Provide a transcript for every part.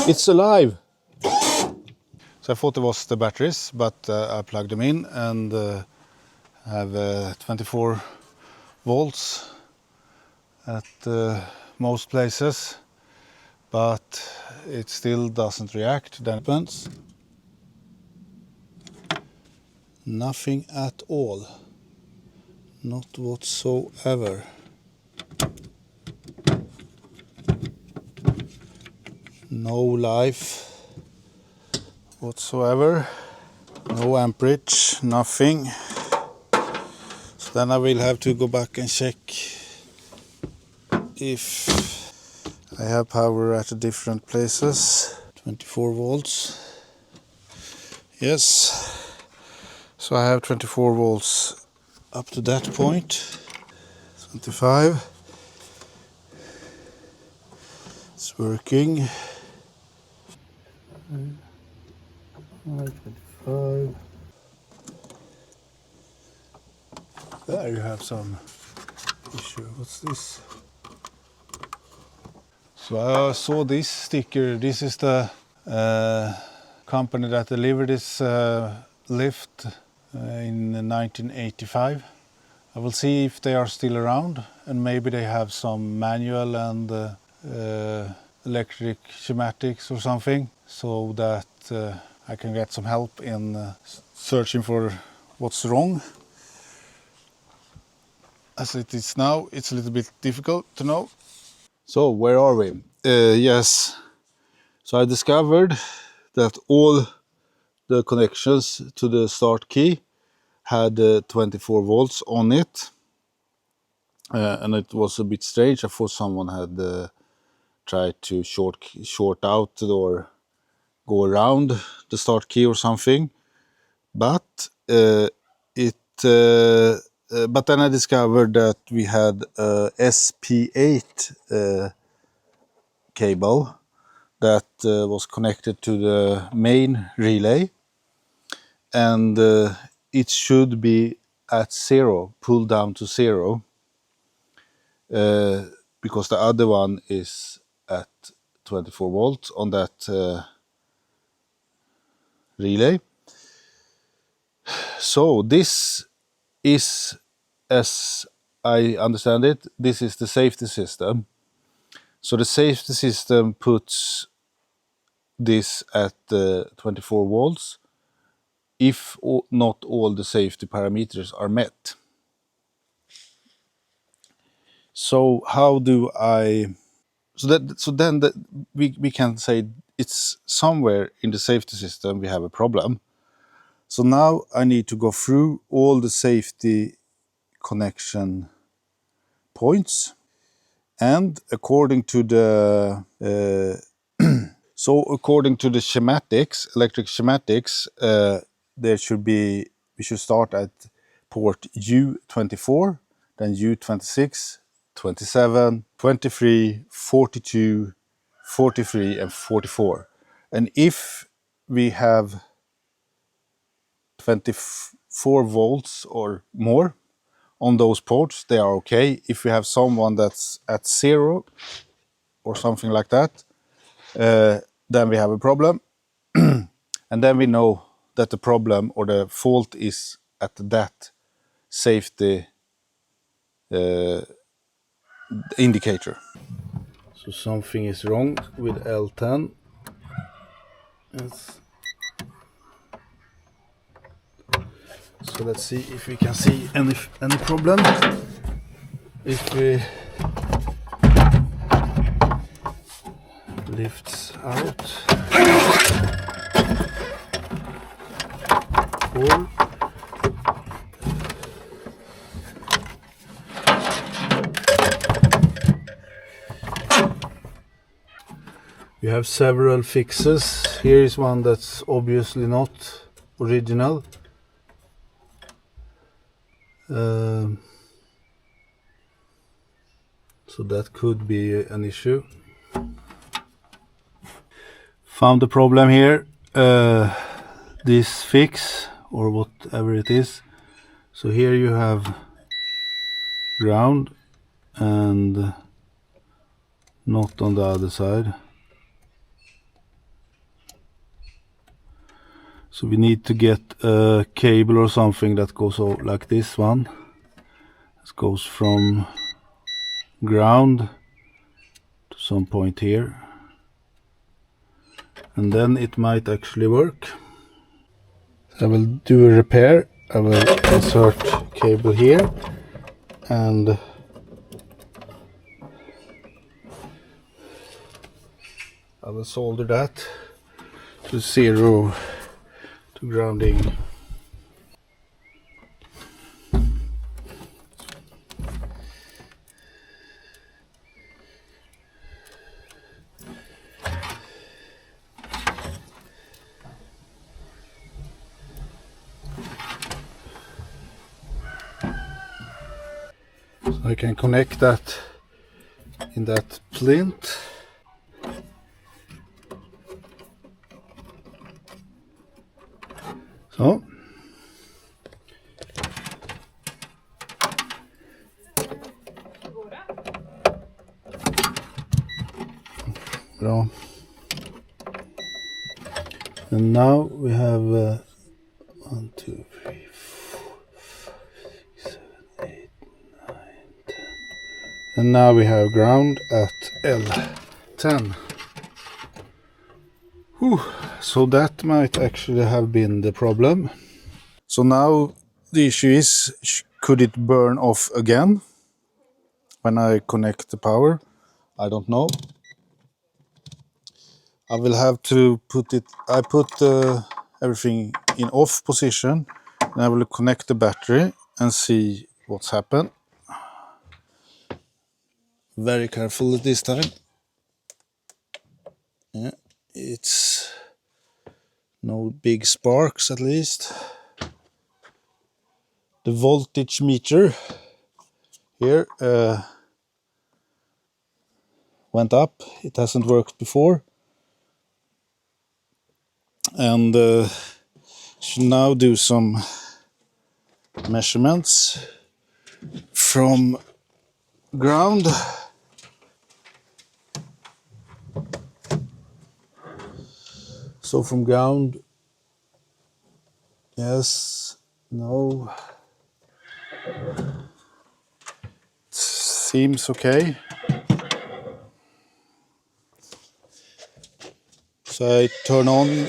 It's alive! So I thought it was the batteries, but I plugged them in and have 24 volts at most places, but it still doesn't react. Then it happens. Nothing at all. Not whatsoever. No life whatsoever. No amperage, nothing. So then I will have to go back and check if I have power at different places. 24 volts. Yes. So I have 24 volts up to that point. 25. It's working. 25. There you have some issue. What's this? So I saw this sticker. This is the company that delivered this lift in 1985. I will see if they are still around, and maybe they have some manual and electric schematics or something, so that I can get some help in searching for what's wrong. As it is now, it's a little bit difficult to know. So where are we? Yes, so I discovered that all the connections to the start key had 24 volts on it, and it was a bit strange. I thought someone had tried to short out or go around the start key or something, but but then I discovered that we had a SP8 cable that was connected to the main relay, and it should be at zero, pulled down to zero, because the other one is at 24 volts on that relay. So this is, as I understand it, this is the safety system. So the safety system puts this at 24 volts if not all the safety parameters are met. So how do I... So then we can say it's somewhere in the safety system we have a problem. So now I need to go through all the safety connection points, and according to the according to the schematics, electric schematics, we should start at port U24, then U26, 27, 23, 42, 43 and 44. And if we have 24 volts or more on those ports, they are okay. If we have someone that's at zero or something like that, then we have a problem. And then we know that the problem or the fault is at that safety indicator. So something is wrong with L10. Yes. So let's see if we can see any problem. If we lifts out, or you have several fixes. Here is one that's obviously not original. So that could be an issue. Found the problem here. This fix or whatever it is. So here you have ground and not on the other side. So we need to get a cable or something that goes like this one. It goes from ground to some point here. And then it might actually work. I will do a repair. I will insert cable here and I will solder that to 0 to grounding. So I can connect that in that plinth. So. Bra. And now we have 1, 2, 3, 4, 5, 6, 7, 8, 9, 10. And now we have ground at L10. Whew. So that might actually have been the problem. So now the issue is, could it burn off again when I connect the power? I don't know. I will have to put it, I put everything in off position and I will connect the battery and see what's happened. Very careful this time. Yeah, it's no big sparks at least. The voltage meter here went up. It hasn't worked before. And should now do some measurements from ground. So from ground, yes, no, seems okay. So I turn on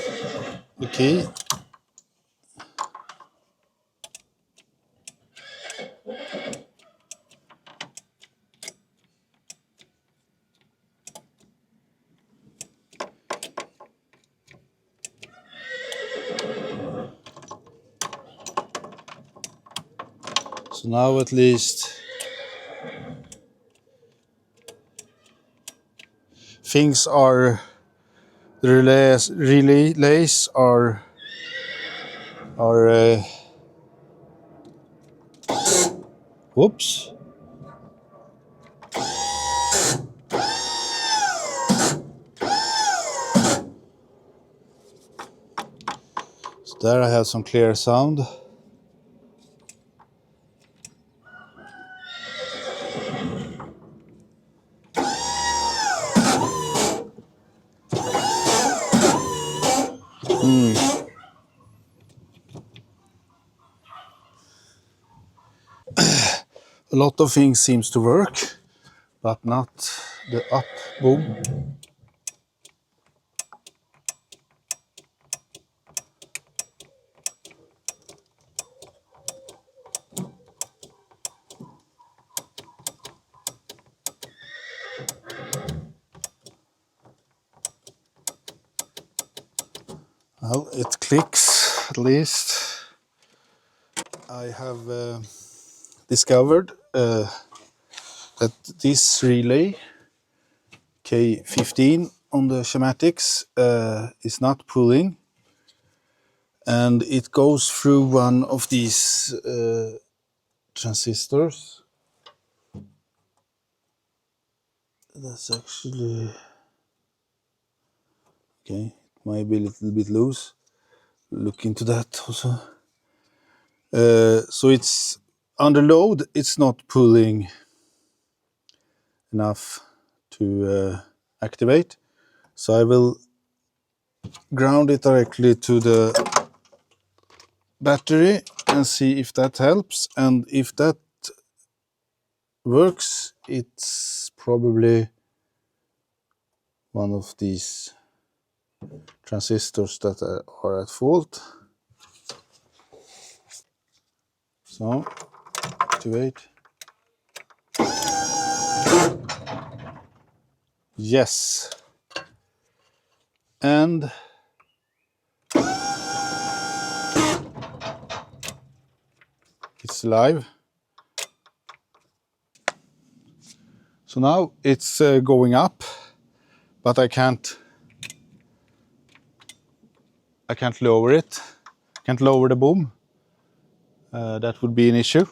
the key. So now at least things are, the relays are whoops. So there I have some clear sound. A lot of things seems to work, but not the up boom. Well, it clicks at least. I have discovered that this relay K15 on the schematics is not pulling, and it goes through one of these transistors. That's actually okay. It might be a little bit loose. Look into that also. So it's under load. It's not pulling enough to activate. So I will ground it directly to the battery and see if that helps, and if that works, it's probably one of these transistors that are at fault. So, activate. Yes. And it's live. So now it's going up, but I can't lower it. Can't lower the boom. That would be an issue.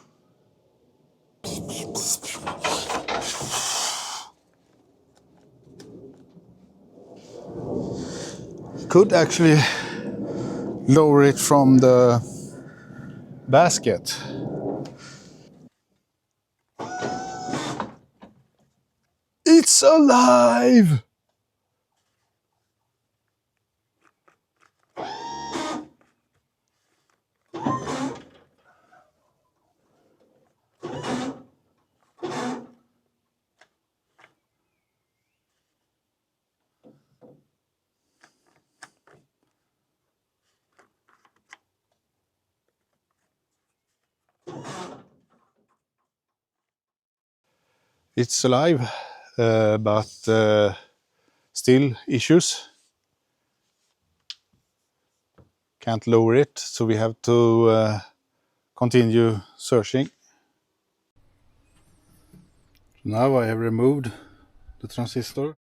Could actually lower it from the basket. It's alive! It's alive, but still issues. Can't lower it, so we have to continue searching. Now I have removed the transistor.